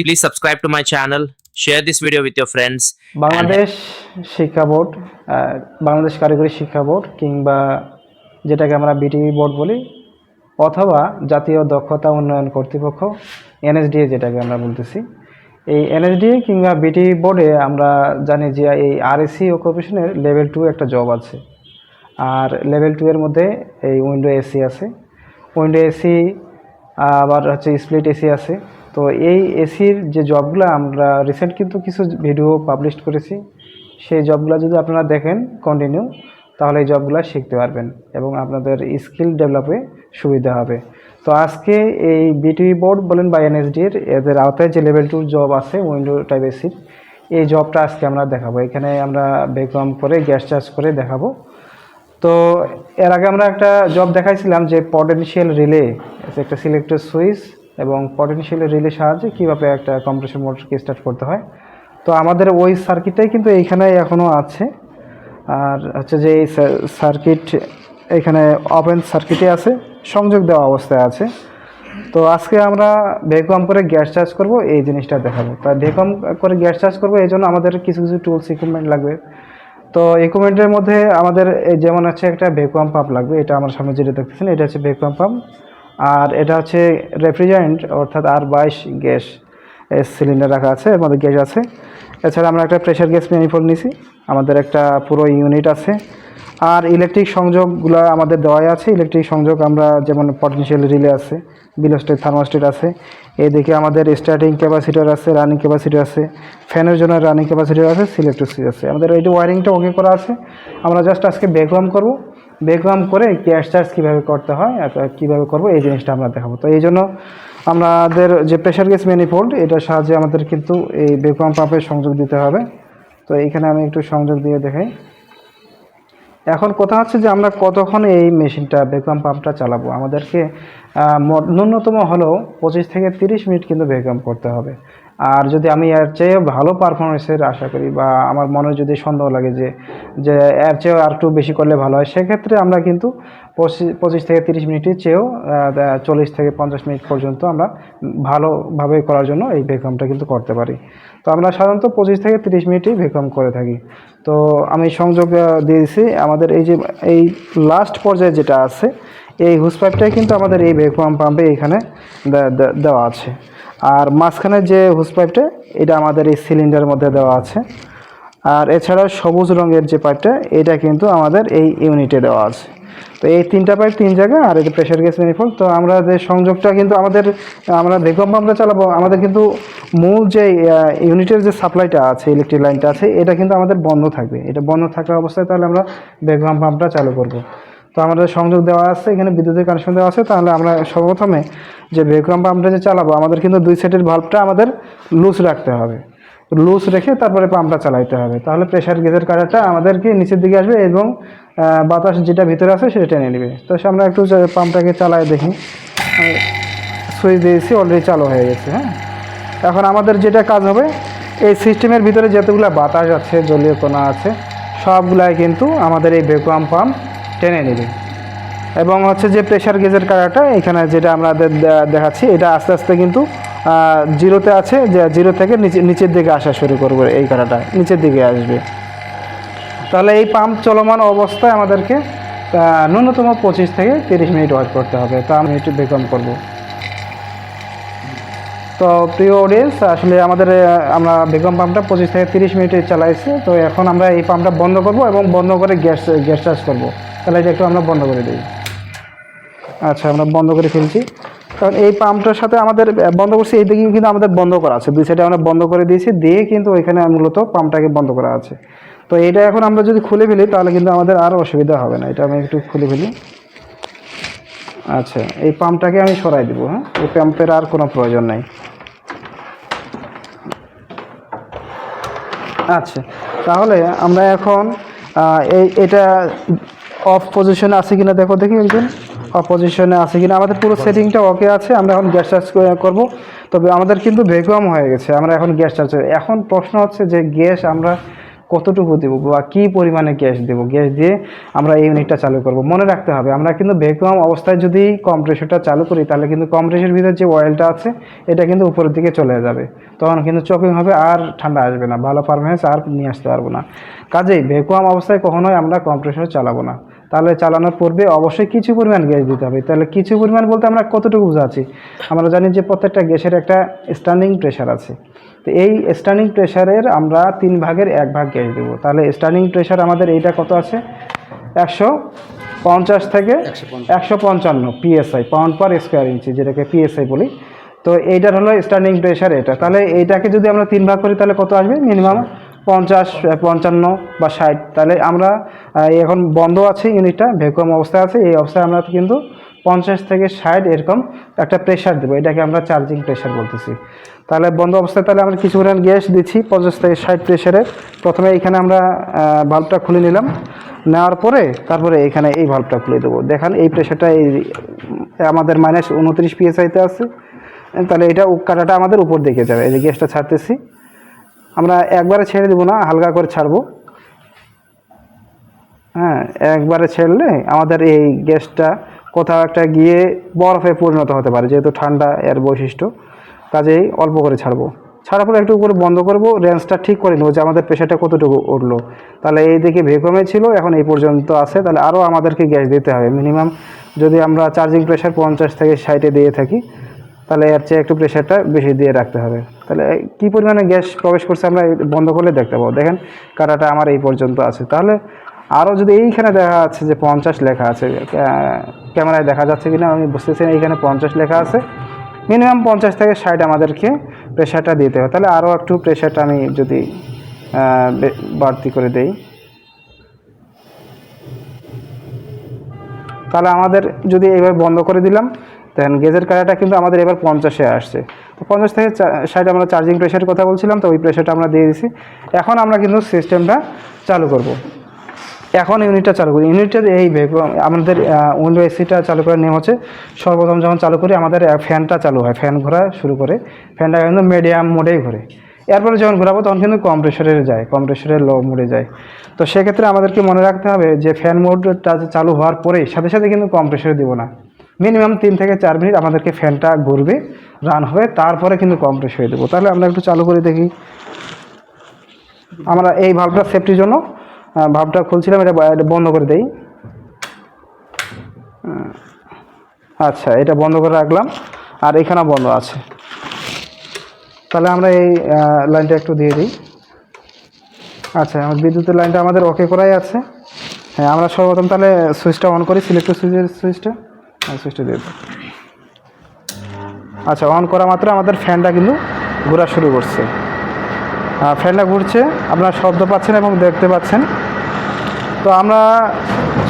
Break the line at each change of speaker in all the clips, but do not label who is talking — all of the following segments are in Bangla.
Please subscribe to my channel, share this video with your friends.
Bangladesh শিক্ষা বোর্ড, বাংলাদেশ কারিগরি শিক্ষা বোর্ড কিংবা যেটাকে আমরা বিটিভি বোর্ড বলি, অথবা জাতীয় দক্ষতা উন্নয়ন কর্তৃপক্ষ এনএসডিএ যেটাকে আমরা বলতেছি, এই এনএসডিএ কিংবা বিটিভি বোর্ডে আমরা জানি যে এই আরএসসি অকুপেশনের লেভেল 2 একটা জব আছে। আর লেভেল 2 এর মধ্যে এই উইন্ডো এসি আছে, উইন্ডো এসি আবার হচ্ছে স্প্লিট এসি আছে। তো এই এসির যে জবগুলো আমরা রিসেন্ট কিন্তু কিছু ভিডিও পাবলিশ করেছি, সেই জবগুলো যদি আপনারা দেখেন কন্টিনিউ, তাহলে এই জবগুলো শিখতে পারবেন এবং আপনাদের স্কিল ডেভেলপে সুবিধা হবে। তো আজকে এই বিটিভি বোর্ড বলেন বা এনএসডিএর এদের আওতায় যে লেভেল 2 জব আছে উইন্ডো টাইপ এসির, এই জবটা আজকে আমরা দেখাবো। এখানে আমরা ভ্যাকুয়াম করে গ্যাস চার্জ করে দেখাবো। তো এর আগে আমরা একটা জব দেখাইছিলাম যে পটেনশিয়াল রিলে, একটা সিলেক্টেড সুইচ এবং পটেনশিয়াল রিলে সাহায্যে কীভাবে একটা কম্প্রেসর মোটরকে স্টার্ট করতে হয়। তো আমাদের ওই সার্কিটটাই কিন্তু এইখানে এখনও আছে। আর হচ্ছে যে এই সার্কিট এখানে ওপেন সার্কিটে আছে, সংযোগ দেওয়া অবস্থায় আছে। তো আজকে আমরা ভ্যাকুয়াম করে গ্যাস চার্জ করব, এই জিনিসটা দেখাবো। তাই ভ্যাকুয়াম করে গ্যাস চার্জ করবো, এই জন্য আমাদের কিছু কিছু টুলস ইকুইপমেন্ট লাগবে। তো ইকুইপমেন্টের মধ্যে আমাদের যেমন হচ্ছে একটা ভ্যাকুয়াম পাম্প লাগবে, এটা আমার সামনে যেটা দেখতেছেন এটা হচ্ছে ভ্যাকুয়াম পাম্প। আর এটা হচ্ছে রেফ্রিজারেন্ট অর্থাৎ R22 গ্যাস সিলিন্ডার রাখা আছে, এর মধ্যে গ্যাস আছে। এছাড়া আমরা একটা প্রেশার গ্যাস ম্যানিফোল্ড নিছি, আমাদের একটা পুরো ইউনিট আছে। আর ইলেকট্রিক সংযোগগুলো আমাদের দেওয়াই আছে। ইলেকট্রিক সংযোগ আমরা যেমন পটেনশিয়াল রিলে আছে, বিলোস্টেট থার্মোস্টেট আছে, এদিকে আমাদের স্টার্টিং ক্যাপাসিটর আছে, রানিং ক্যাপাসিটর আছে, ফ্যানের জন্য রানিং ক্যাপাসিটর আছে, সিলেক্টর সুইচ আছে। আমাদের এই যে ওয়ারিংটা ওকে করা আছে। আমরা জাস্ট আজকে ভ্যাকুয়াম করব, ভ্যাকুয়াম করে গ্যাস চার্জ কীভাবে করতে হয় কীভাবে করব, এই জিনিসটা আমরা দেখাবো। তো এই জন্য আমাদের যে প্রেশার গ্যাস ম্যানিফোল্ড, এটার সাহায্যে আমাদের কিন্তু এই ভ্যাকুয়াম পাম্পের সংযোগ দিতে হবে। তো এইখানে আমি একটু সংযোগ দিয়ে দেখাই। এখন কথা হচ্ছে যে আমরা কতক্ষণ এই মেশিনটা ভ্যাকুয়াম পাম্পটা চালাবো। আমাদেরকে ন্যূনতম হলেও 25 থেকে 30 মিনিট কিন্তু ভ্যাকুয়াম করতে হবে। আর যদি আমি এর চেয়েও ভালো পারফরমেন্সের আশা করি বা আমার মনে যদি সন্দেহ লাগে যে যে এর চেয়েও আর একটু বেশি করলে ভালো হয়, সেক্ষেত্রে আমরা কিন্তু 25 থেকে 30 মিনিটের চেয়েও 40 থেকে 50 মিনিট পর্যন্ত আমরা ভালোভাবে করার জন্য এই ভ্যাকুয়ামটা কিন্তু করতে পারি। তো আমরা সাধারণত 25 থেকে 30 মিনিটই ভ্যাকুয়াম করে থাকি। তো আমি সংযোগ দিয়েছি। আমাদের এই যে এই লাস্ট পর্যায়ে যেটা আছে, এই হুস পাইপটাই কিন্তু আমাদের এই ভ্যাকুয়াম পাম্পে এখানে দেওয়া আছে। আর মাঝখানে যে হুস পাইপটা, এটা আমাদের এই সিলিন্ডারের মধ্যে দেওয়া আছে। আর এছাড়া সবুজ রঙের যে পাইপটা, এটা কিন্তু আমাদের এই ইউনিটে দেওয়া আছে। তো এই তিনটা পাইপ তিন জায়গায়, আর এই প্রেশার গ্যাস ম্যানিফোল্ড। তো আমরা যে সংযোগটা কিন্তু আমরা ভ্যাকুয়াম পাম্পটা চালাবো, আমাদের কিন্তু মূল যে ইউনিটের যে সাপ্লাইটা আছে, ইলেকট্রিক লাইনটা আছে, এটা কিন্তু আমাদের বন্ধ থাকবে। এটা বন্ধ থাকা অবস্থায় তাহলে আমরা ভ্যাকুয়াম পাম্পটা চালু করব। তো আমাদের সংযোগ দেওয়া আছে, এখানে বিদ্যুতের কানেকশন দেওয়া আছে। তাহলে আমরা সর্বপ্রথমে যে ভ্যাকুয়াম পাম্পটা যে চালাবো, আমাদের কিন্তু দুই সাইডের ভালভটা আমাদের লুজ রাখতে হবে। লুজ রেখে তারপরে পাম্পটা চালাইতে হবে। তাহলে প্রেশার গ্যাসের কারেন্টটা আমাদেরকে নিচের দিকে আসবে এবং বাতাস যেটা ভিতরে আছে সেটা টেনে নেবে। তো আমরা একটু পাম্পটাকে চালায় দেখি। সুইচ দিয়েছি, অলরেডি চালু হয়ে গেছে। হ্যাঁ, এখন আমাদের যেটা কাজ হবে, এই সিস্টেমের ভিতরে যতগুলো বাতাস আছে, জলীয় কণা আছে, সবগুলাই কিন্তু আমাদের এই ভ্যাকুয়াম পাম্প টেনে নেবে। এবং হচ্ছে যে প্রেশার গেজের কারাটা এখানে যেটা আমাদের দেখাচ্ছি, এটা আস্তে আস্তে কিন্তু জিরোতে আছে, যে জিরো থেকে নিচের দিকে আসা শুরু করবে। এই কারাটা নিচের দিকে আসবে। তাহলে এই পাম্প চলমান অবস্থায় আমাদেরকে ন্যূনতম 25 থেকে 30 মিনিট ওয়েট করতে হবে। তো আমি একটু ভ্যাকুয়াম করব। তো প্রিয় অডিয়েন্স, আসলে আমরা ভ্যাকুয়াম পাম্পটা 25 থেকে 30 মিনিটে চালাইছি। তো এখন আমরা এই পাম্পটা বন্ধ করব এবং বন্ধ করে গ্যাস চার্জ করব। তাহলে এটা একটু আমরা বন্ধ করে দিই। আচ্ছা, আমরা বন্ধ করে ফেলছি। কারণ এই পাম্পটার সাথে আমাদের বন্ধ করছি, এই দিকে কিন্তু আমাদের বন্ধ করা আছে, দুই সাইডে আমরা বন্ধ করে দিয়েছি, দিয়ে কিন্তু ওইখানে মূলত পাম্পটাকে বন্ধ করা আছে। তো এটা এখন আমরা যদি খুলে ফেলি, তাহলে কিন্তু আমাদের আর অসুবিধা হবে না। এটা আমি একটু খুলে ফেলি। আচ্ছা, এই পাম্পটাকে আমি সরাই দেবো। হ্যাঁ, এই পাম্পের আর কোনো প্রয়োজন নাই। আচ্ছা, তাহলে আমরা এখন এটা অফ পজিশনে আছে কিনা দেখি একজন। অফ পজিশনে আছে কিনা, আমাদের পুরো সেটিংটা ওকে আছে। আমরা এখন গ্যাস চার্জ করব। তবে আমাদের কিন্তু ভ্যাকুয়াম হয়ে গেছে, আমরা এখন গ্যাস চার্জ। এখন প্রশ্ন হচ্ছে যে গ্যাস আমরা কতটুকু দেবো বা কী পরিমাণে গ্যাস দেবো, গ্যাস দিয়ে আমরা এই ইউনিটটা চালু করব। মনে রাখতে হবে আমরা কিন্তু ভ্যাকুয়াম অবস্থায় যদি কম্প্রেসরটা চালু করি তাহলে কিন্তু কম্প্রেসরের ভিতরে যে অয়েলটা আছে এটা কিন্তু উপরের দিকে চলে যাবে, তখন কিন্তু চকিং হবে আর ঠান্ডা আসবে না, ভালো পারফরমেন্স আর নিয়ে আসতে পারবো না। কাজেই ভ্যাকুয়াম অবস্থায় কখনোই আমরা কম্প্রেসর চালাবো না। তাহলে চালানোর পূর্বে অবশ্যই কিছু পরিমাণ গ্যাস দিতে হবে। তাহলে কিছু পরিমাণ বলতে আমরা কতটুকু বোঝাচ্ছি, আমরা জানি যে প্রত্যেকটা গ্যাসের একটা স্ট্যান্ডিং প্রেশার আছে। তো এই স্ট্যান্ডিং প্রেশারের আমরা 3 ভাগের 1 ভাগ গ্যাস দেবো। তাহলে স্ট্যান্ডিং প্রেশার আমাদের এইটা কত আছে, 150 থেকে 155 PSI, পাউন্ড পার স্কোয়ার ইঞ্চি, যেটাকে PSI বলি। তো এইটার হলো স্ট্যান্ডিং প্রেশার এটা। তাহলে এইটাকে যদি আমরা 3 ভাগ করি তাহলে কত আসবে, মিনিমাম 50, 55 বা 60। তাহলে আমরা এখন বন্ধ আছে ইউনিটটা, ভ্যাকুয়াম অবস্থায় আছে, এই অবস্থায় আমরা কিন্তু 50 থেকে 60 এরকম একটা প্রেশার দেবো, এটাকে আমরা চার্জিং প্রেশার বলতেছি। তাহলে বন্ধ অবস্থায় তাহলে আমরা কিছু পরিমাণ গ্যাস দিচ্ছি 50 থেকে 60 প্রেশারে। প্রথমে এখানে আমরা ভাল্বটা খুলে নিলাম, নেওয়ার পরে তারপরে এখানে এই ভাল্বটা খুলে দেবো। দেখেন এই প্রেশারটা এই আমাদের -29 PSI-তে আছে। তাহলে এটা কাটাটা আমাদের উপর দিকে যাবে। এই যে গ্যাসটা ছাড়তেছি, আমরা একবারে ছেড়ে দেবো না, হালকা করে ছাড়বো। হ্যাঁ, একবারে ছেড়লে আমাদের এই গ্যাসটা কোথাও একটা গিয়ে বরফে পরিণত হতে পারে, যেহেতু ঠান্ডা এর বৈশিষ্ট্য। কাজেই অল্প করে ছাড়বো, ছাড়ার পরে একটু করে বন্ধ করবো, রেঞ্জটা ঠিক করে নেবো যে আমাদের প্রেশারটা কতটুকু উঠলো। তাহলে এই দিকে ভ্যাকুয়ামে ছিল, এখন এই পর্যন্ত আছে, তাহলে আরও আমাদেরকে গ্যাস দিতে হবে মিনিমাম। যদি আমরা চার্জিং প্রেশার 50 থেকে 60-এ দিয়ে থাকি তাহলে এর চেয়ে একটু প্রেশারটা বেশি দিয়ে রাখতে হবে। তাহলে কী পরিমাণে গ্যাস প্রবেশ করছে আমরা বন্ধ করলে দেখতে পাবো। দেখেন কাটাটা আমার এই পর্যন্ত আছে। তাহলে আরও যদি এইখানে দেখা যাচ্ছে যে 50 লেখা আছে, ক্যামেরায় দেখা যাচ্ছে কিনা আমি বুঝতেছি না, এইখানে 50 লেখা আছে, মিনিমাম 50 থেকে 60 আমাদেরকে প্রেশারটা দিতে হবে। তাহলে আরও একটু প্রেশারটা আমি যদি বাড়তি করে দেই, তাহলে আমাদের যদি এইভাবে বন্ধ করে দিলাম, দেখেন গ্যাসের কাটাটা কিন্তু আমাদের এবার 50-এ আসছে। তো 50 থেকে 60 আমরা চার্জিং প্রেশারের কথা বলছিলাম, তো ওই প্রেশারটা আমরা দিয়ে দিছি। এখন আমরা কিন্তু সিস্টেমটা চালু করব। এখন ইউনিটটা চালু করি। ইউনিটের এই আমাদের উইন্ডো এসিটা চালু করার নিয়ম হচ্ছে, সর্বপ্রথম যখন চালু করি আমাদের ফ্যানটা চালু হয়, ফ্যান ঘোরা শুরু করে, ফ্যানটা কিন্তু মিডিয়াম মোডেই ঘোরে। এরপরে যখন ঘোরাবো তখন কিন্তু কম্প্রেসরের যায়, কম্প্রেসরের লো মোডে যায়। তো সেক্ষেত্রে আমাদেরকে মনে রাখতে হবে যে ফ্যান মোডটা চালু হওয়ার পরেই সাথে সাথে কিন্তু কম্প্রেসরে দিব না, মিনিমাম 3 থেকে 4 মিনিট আমাদেরকে ফ্যানটা ঘুরবে, রান হবে, তারপরে কিন্তু কম্প্রেসরে দেবো। তাহলে আমরা একটু চালু করে দেখি। আমরা এই ভাল্বটা সেফটির জন্য ভাল্বটা খুলছিলাম, এটা বন্ধ করে দেই। আচ্ছা, এটা বন্ধ করে রাখলাম, আর এখানেও বন্ধ আছে। তাহলে আমরা এই লাইনটা একটু দিয়ে দিই। আচ্ছা, আমার বিদ্যুতের লাইনটা আমাদের ওকে করাই আছে। হ্যাঁ, আমরা সর্বপ্রথম তাহলে সুইচটা অন করি, সিলেক্টর সুইচটা সুইচটা দিয়ে দিই। আচ্ছা, অন করা মাত্র আমাদের ফ্যানটা কিন্তু ঘোরা শুরু করছে। ফ্যানটা ঘুরছে, আপনারা শব্দ পাচ্ছেন এবং দেখতে পাচ্ছেন। তো আমরা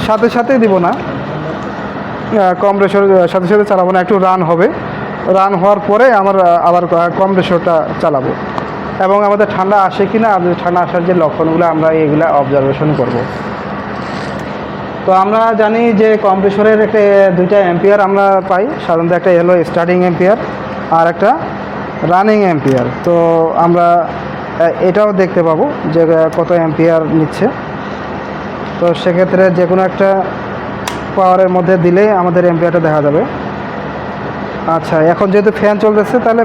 সাথে সাথে দিব না, কম্প্রেসর সাথে সাথে চালাবো না, একটু রান হবে, রান হওয়ার পরে আমরা আবার কম্প্রেসরটা চালাবো। এবং আমাদের ঠান্ডা আসে কি না, ঠান্ডা আসার যে লক্ষণগুলো আমরা এগুলা অবজারভেশন করব। তো আমরা জানি যে কম্প্রেসরের একটা 2টা অ্যাম্পিয়ার আমরা পাই সাধারণত, একটা হলো স্টার্টিং অ্যাম্পিয়ার আর একটা রানিং অ্যাম্পিয়ার। তো আমরা এটাও দেখতে পাবো যে কত অ্যাম্পিয়ার নিচ্ছে। তো সেক্ষেত্রে যে কোনো একটা পাওয়ারের মধ্যে দিলেই আমাদের অ্যাম্পিয়ারটা দেখা যাবে। আচ্ছা, এখন যেহেতু ফ্যান চলতেছে তাহলে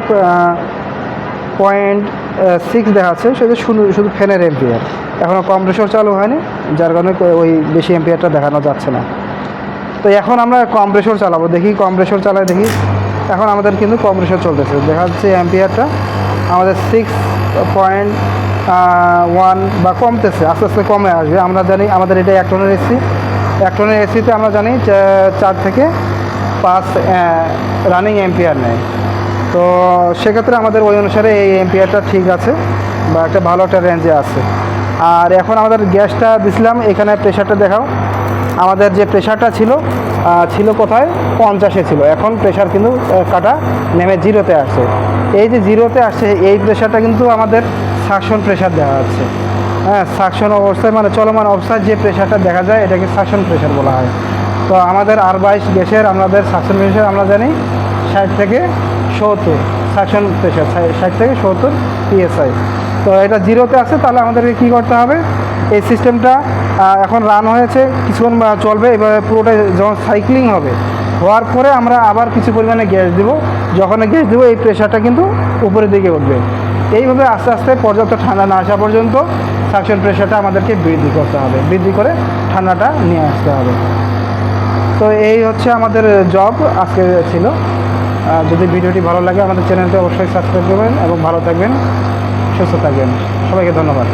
0.6 দেখাচ্ছে, সেটা শুধু ফ্যানের অ্যাম্পিয়ার, এখনও কম্প্রেসর চালু হয়নি, যার কারণে ওই বেশি অ্যাম্পিয়ারটা দেখানো যাচ্ছে না। তো এখন আমরা কম্প্রেসর চালাবো, দেখি কম্প্রেসর চালাই দেখি। এখন আমাদের কিন্তু কম্প্রেসর চলতেছে, দেখা যাচ্ছে অ্যাম্পিয়ারটা আমাদের 6.1 বা কমতেছে, আস্তে আস্তে কমে আসবে। আমরা জানি আমাদের এটা 1 টনের এসি, 1 টনের এসিতে আমরা জানি 4 থেকে 5 রানিং অ্যাম্পিয়ার নেয়। তো সেক্ষেত্রে আমাদের ওই অনুসারে এই অ্যাম্পিয়ারটা ঠিক আছে বা একটা ভালো একটা রেঞ্জে আছে। আর এখন আমাদের গ্যাসটা দিছিলাম, এখানে প্রেশারটা দেখাও। আমাদের যে প্রেশারটা ছিল কোথায়, 50-এ ছিল, এখন প্রেশার কিন্তু কাটা নেমে 0-তে আসছে। এই যে 0-তে আসছে এই প্রেশারটা কিন্তু আমাদের সাকশন প্রেশার দেখা যাচ্ছে। হ্যাঁ, সাকশন অবস্থায় মানে চলমান অবস্থায় যে প্রেশারটা দেখা যায় এটাকে সাকশন প্রেশার বলা হয়। তো আমাদের R22 গ্যাসের আমাদের সাকশন প্রেশার আমরা জানি 60 থেকে 70, সাকশন প্রেশার 60 থেকে 70 PSI। তো এটা জিরোতে আছে, তাহলে আমাদেরকে কী করতে হবে, এই সিস্টেমটা এখন রান হয়েছে, কিছুক্ষণ চলবে, এবার পুরোটা যখন সাইক্লিং হবে, হওয়ার পরে আমরা আবার কিছু পরিমাণে গ্যাস দেবো। যখন গ্যাস দেবো এই প্রেশারটা কিন্তু উপরের দিকে উঠবে। এইভাবে আস্তে আস্তে পর্যাপ্ত ঠান্ডা না আসা পর্যন্ত সাকশন প্রেশারটা আমাদেরকে বৃদ্ধি করতে হবে, বৃদ্ধি করে ঠান্ডাটা নিয়ে আসতে হবে। তো এই হচ্ছে আমাদের জব আজকে ছিল। যদি ভিডিওটি ভালো লাগে আমাদের চ্যানেলটি অবশ্যই সাবস্ক্রাইব করবেন এবং ভালো থাকবেন, সুস্থ থাকবেন। সবাইকে ধন্যবাদ।